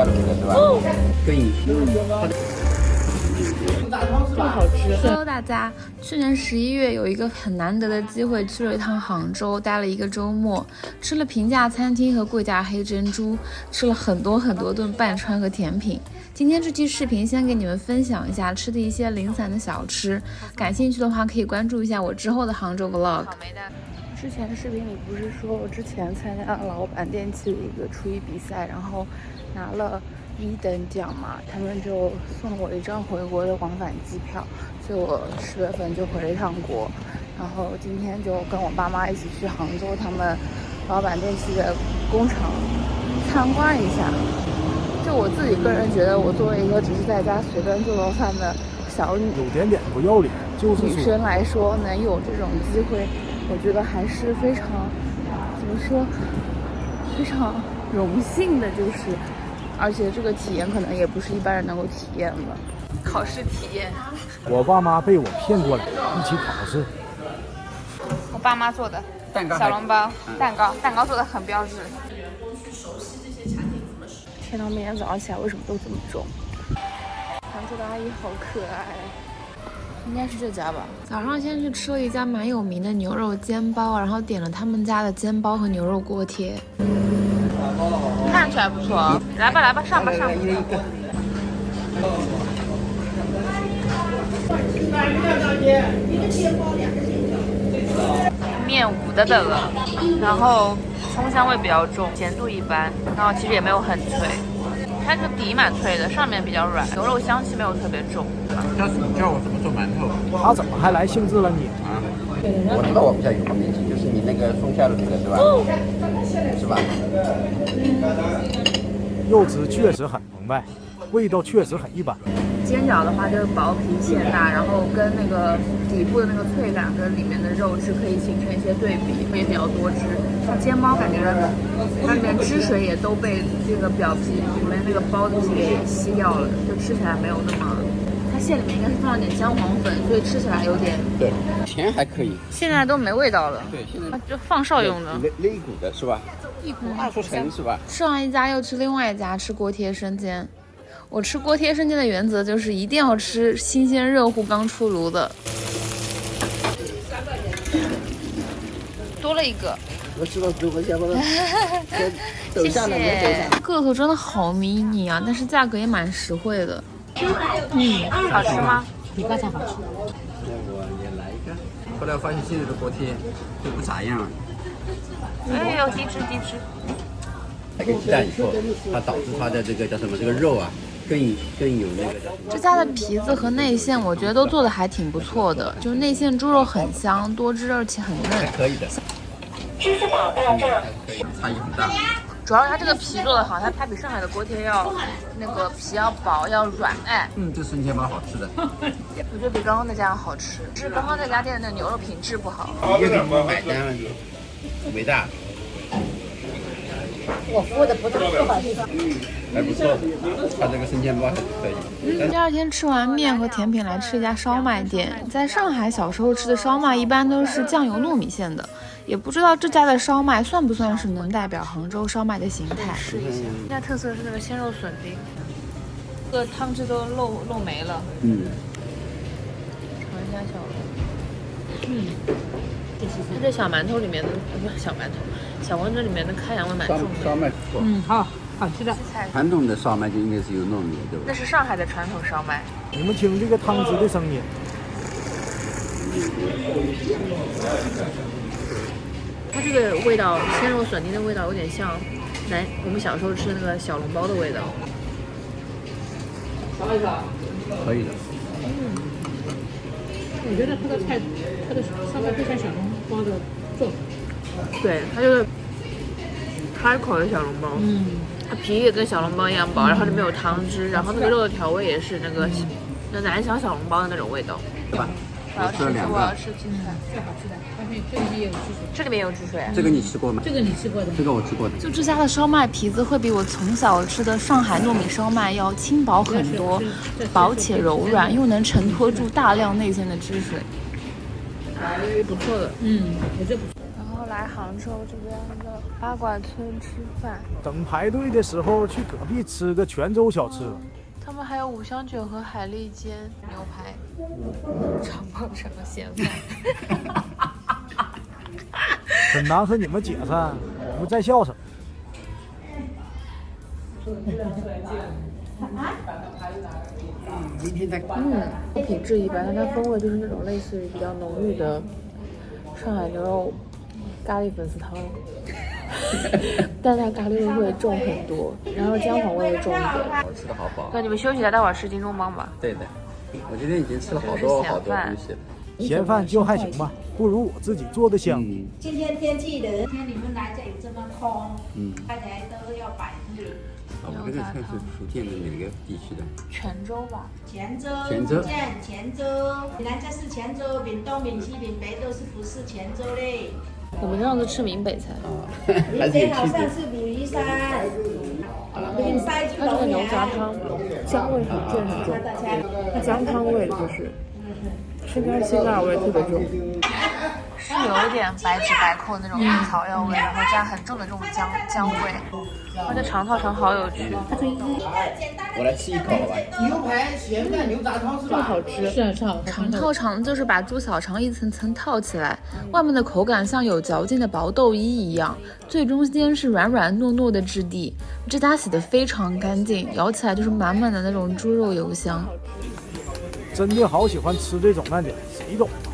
好吃。Hello， 大家，去年11月有一个很难得的机会，去了一趟杭州，待了一个周末，吃了平价餐厅和贵价黑珍珠，吃了很多顿半川和甜品。今天这期视频先给你们分享一下吃的一些零散的小吃，感兴趣的话可以关注一下我之后的杭州 vlog。之前视频里不是说我之前参加了老板电器的一个厨艺比赛，然后拿了1等奖嘛，他们就送了我一张回国的往返机票，所以我10月份就回了一趟国，然后今天就跟我爸妈一起去杭州他们老板电器的工厂参观一下。就我自己个人觉得，我作为一个只是在家随便做做饭的小女，有点不要脸，就是女生来说，能有这种机会，我觉得还是非常怎么说，非常荣幸的，就是而且这个体验可能也不是一般人能够体验的。考试体验，我爸妈被我骗过来一起考试。我爸妈做的蛋糕，小笼包，蛋糕做的很标致。天呐，每天早上起来为什么都这么重？杭州的阿姨好可爱，应该是这家吧。早上先去吃了一家蛮有名的牛肉煎包，然后点了他们家的煎包和牛肉锅贴，看起来不错。来吧，上吧。面糊的了，然后葱香味比较重，咸度一般，然后其实也没有很脆，它这个底蛮脆的，上面比较软，牛肉香气没有特别重。教我怎么做馒头？他怎么还来兴致了你啊？我知道我比较有方便性，就是你那个松下的那个是吧？是吧？肉质确实很澎湃，味道确实很一般。煎饺的话就是薄皮馅大，然后跟那个底部的那个脆感跟里面的肉质可以形成一些对比，也比较多汁。像煎包感觉它里面汁水也都被这个表皮里面那个包子皮给吸掉了，就吃起来没有那么。它馅里面应该是放了点姜黄粉，所以吃起来有点。对，甜还可以。现在都没味道了。对，现在就放哨用的。肋骨的是吧？一股2出城是吧？吃完一家又去另外一家吃锅贴生煎。我吃锅贴生煎的原则就是一定要吃新鲜热乎刚出炉的。多了一个。我知道我下班了。谢谢。个头真的好迷你啊，但是价格也蛮实惠的。好吃吗？比刚才好吃。那我也来一个。后来发现现在的锅贴都不咋样。哎呦，低脂。那个鸡蛋以后，它导致它的这个叫什么？这个肉啊，更有那个叫什么？这家的皮子和内馅我觉得都做的还挺不错的，就是内馅猪肉很香，多汁而且很嫩。还可以的。支付宝到账。差异很大。主要是它这个皮做的好，它比上海的锅贴要那个皮要薄要软，哎。这生煎包好吃的。我觉得比刚刚那家好吃，只是刚刚那家店的那牛肉品质不好。又给你们买单了，伟大。我服务的不好地方。还不错，它这个生煎包还是可以。第二天吃完面和甜品来吃一家烧麦店。在上海小时候吃的烧麦一般都是酱油糯米线的，也不知道这家的烧麦算不算是能代表杭州烧麦的形态。试一下，这家特色是那个鲜肉笋丁，这个汤汁都漏没了。尝一下小笼。这小馒头里面的不是小馒头，小馄饨里面的开阳味蛮重的。烧麦不错。好吃的。传统的烧麦就应该是有糯米的，对吧？那是上海的传统烧麦。你们听这个汤汁的声音。它这个味道，鲜肉笋丁的味道有点像我们小时候吃的那个小笼包的味道。可以的。我觉得它的烧麦非常小笼包的做法。对，它就是开口的小笼包。它皮也跟小笼包一样薄，然后里面有汤汁，然后那个肉的调味也是那个南翔小笼包的那种味道。对吧？我吃了2个。我要吃青菜。最好吃的，而且这里面也有汁水。这里面有汁水。这个你吃过吗？这个你吃过的。这个我吃过的。就这家的烧麦皮子会比我从小吃的上海糯米烧麦要轻薄很多，薄且柔软，又能承托住大量内馅的汁水。还不错的。我觉得不错。然后来来杭州这边的八卦村吃饭。等排队的时候去隔壁吃个泉州小吃。他们还有五香卷和海蛎煎牛排，长胖成了咸饭。很难和你们解散，我们在笑什么？品质一般，但它风味就是那种类似于比较浓郁的上海牛肉咖喱粉丝汤，但它咖喱味重很多，然后姜黄味重一点。我吃的好饱。那你们休息一下，待会儿吃金钟帮吧。对的，我今天已经吃了好多好多东西了。咸饭就还行吧，不如我自己做的香。今天天气冷，今天你们来这里这么空，大家都要摆地。我这个菜是福建的哪个地区的？泉州吧。泉州，泉州，泉州，闽南这是泉州，闽东、闽西、闽北都是不是泉州嘞？我们上次吃闽北菜，闽北好像是武夷山，它这个牛杂汤姜味很重很重，它姜汤味就是生姜辛辣味特别重。是有一点白芷白蔻那种草药味，然后加很重的这种姜味，而且尝好有趣。我来吃一口吧。牛排、咸饭、牛杂汤是吧？好吃，是超好肠套肠就是把猪小肠一层层套起来，外面的口感像有嚼劲的薄豆衣一样，最中间是软软糯糯的质地。这家洗得非常干净，咬起来就是满满的那种猪肉油香。真的好喜欢吃这种烂点，谁懂啊？